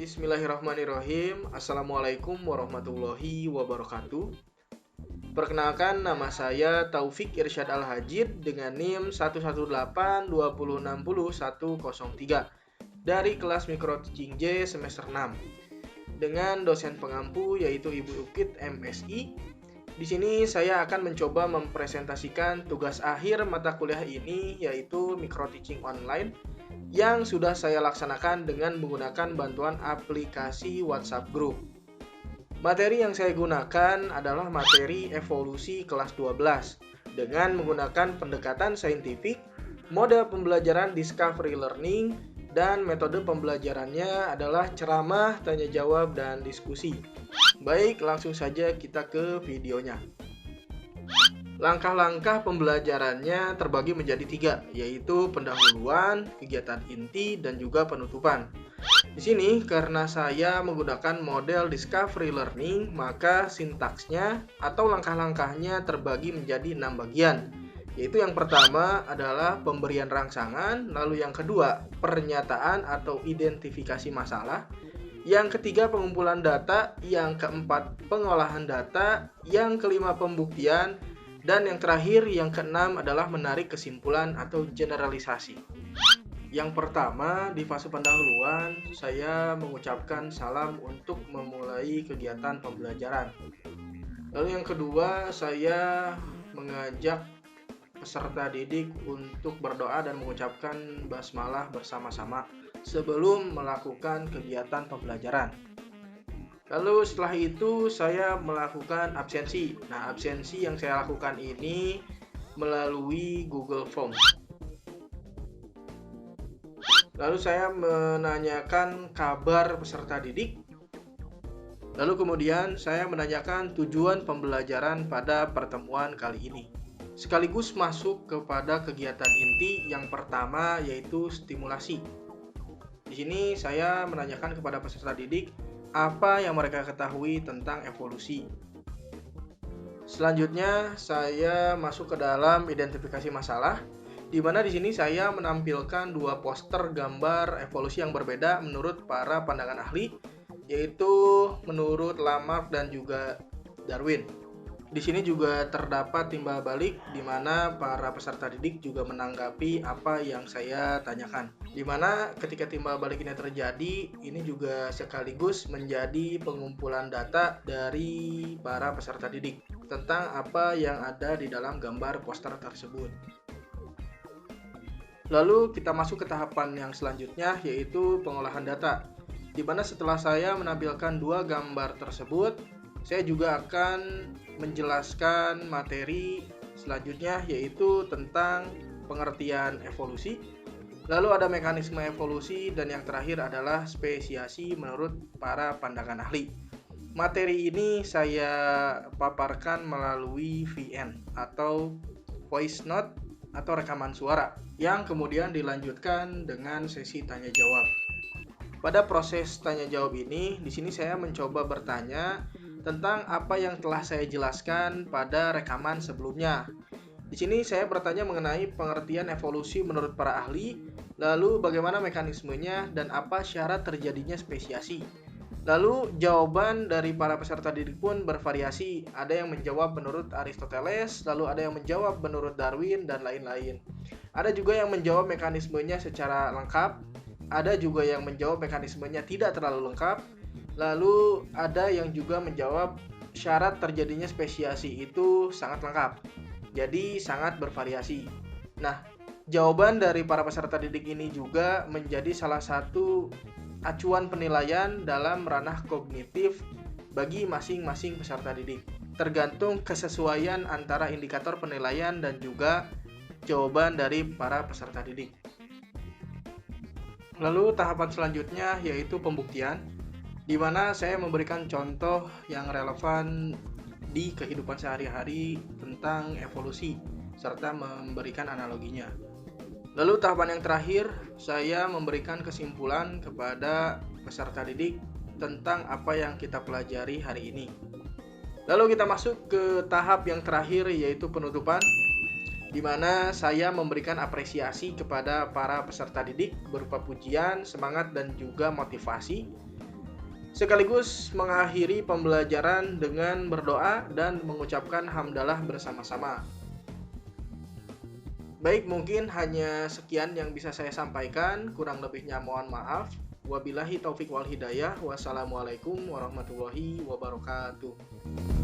Bismillahirrahmanirrahim. Assalamualaikum warahmatullahi wabarakatuh. Perkenalkan, nama saya Taufik Irsyad Al-Hajid dengan NIM 11820600103 dari kelas Mikro Teaching J semester 6 dengan dosen pengampu yaitu Ibu Ukit MSI. Di sini saya akan mencoba mempresentasikan tugas akhir mata kuliah ini yaitu Mikro Teaching Online yang sudah saya laksanakan dengan menggunakan bantuan aplikasi WhatsApp Group. Materi yang saya gunakan adalah materi evolusi kelas 12 dengan menggunakan pendekatan saintifik, mode pembelajaran discovery learning, dan metode pembelajarannya adalah ceramah, tanya jawab, dan diskusi. Baik, langsung saja kita ke videonya. Langkah-langkah pembelajarannya terbagi menjadi 3, yaitu pendahuluan, kegiatan inti, dan juga penutupan. Di sini, karena saya menggunakan model discovery learning, maka sintaksnya atau langkah-langkahnya terbagi menjadi 6 bagian. Yaitu yang pertama adalah pemberian rangsangan, lalu yang kedua, pernyataan atau identifikasi masalah, yang ketiga pengumpulan data, yang keempat pengolahan data, yang kelima pembuktian, dan yang terakhir, yang keenam adalah menarik kesimpulan atau generalisasi. Yang pertama, di fase pendahuluan, saya mengucapkan salam untuk memulai kegiatan pembelajaran. Lalu yang kedua, saya mengajak peserta didik untuk berdoa dan mengucapkan basmalah bersama-sama sebelum melakukan kegiatan pembelajaran. Lalu setelah itu saya melakukan absensi. Nah, absensi yang saya lakukan ini melalui Google Form. Lalu saya menanyakan kabar peserta didik. Lalu kemudian saya menanyakan tujuan pembelajaran pada pertemuan kali ini. Sekaligus masuk kepada kegiatan inti yang pertama yaitu stimulasi. Di sini saya menanyakan kepada peserta didik apa yang mereka ketahui tentang evolusi. Selanjutnya, saya masuk ke dalam identifikasi masalah, di mana di sini saya menampilkan 2 poster gambar evolusi yang berbeda menurut para pandangan ahli, yaitu menurut Lamarck dan juga Darwin. Di sini juga terdapat timbal balik di mana para peserta didik juga menanggapi apa yang saya tanyakan. Di mana ketika timbal balik ini terjadi, ini juga sekaligus menjadi pengumpulan data dari para peserta didik tentang apa yang ada di dalam gambar poster tersebut. Lalu kita masuk ke tahapan yang selanjutnya yaitu pengolahan data. Di mana setelah saya menampilkan 2 gambar tersebut, saya juga akan menjelaskan materi selanjutnya yaitu tentang pengertian evolusi. Lalu ada mekanisme evolusi dan yang terakhir adalah spesiasi menurut para pandangan ahli. Materi ini saya paparkan melalui VN atau voice note atau rekaman suara yang kemudian dilanjutkan dengan sesi tanya jawab. Pada proses tanya jawab ini, di sini saya mencoba bertanya tentang apa yang telah saya jelaskan pada rekaman sebelumnya. Di sini saya bertanya mengenai pengertian evolusi menurut para ahli, lalu bagaimana mekanismenya dan apa syarat terjadinya spesiasi. Lalu jawaban dari para peserta didik pun bervariasi. Ada yang menjawab menurut Aristoteles, lalu ada yang menjawab menurut Darwin, dan lain-lain. Ada juga yang menjawab mekanismenya secara lengkap, ada juga yang menjawab mekanismenya tidak terlalu lengkap, lalu ada yang juga menjawab syarat terjadinya spesiasi itu sangat lengkap. Jadi sangat bervariasi. Nah, jawaban dari para peserta didik ini juga menjadi salah satu acuan penilaian dalam ranah kognitif bagi masing-masing peserta didik. Tergantung kesesuaian antara indikator penilaian dan juga jawaban dari para peserta didik. Lalu tahapan selanjutnya yaitu pembuktian, di mana saya memberikan contoh yang relevan di kehidupan sehari-hari tentang evolusi serta memberikan analoginya. Lalu tahapan yang terakhir, saya memberikan kesimpulan kepada peserta didik tentang apa yang kita pelajari hari ini. Lalu kita masuk ke tahap yang terakhir yaitu penutupan, di mana saya memberikan apresiasi kepada para peserta didik berupa pujian, semangat, dan juga motivasi. sekaligus mengakhiri pembelajaran dengan berdoa dan mengucapkan hamdalah bersama-sama. Baik, mungkin hanya sekian yang bisa saya sampaikan, kurang lebihnya mohon maaf. Wabillahi taufik wal hidayah. Wassalamualaikum warahmatullahi wabarakatuh.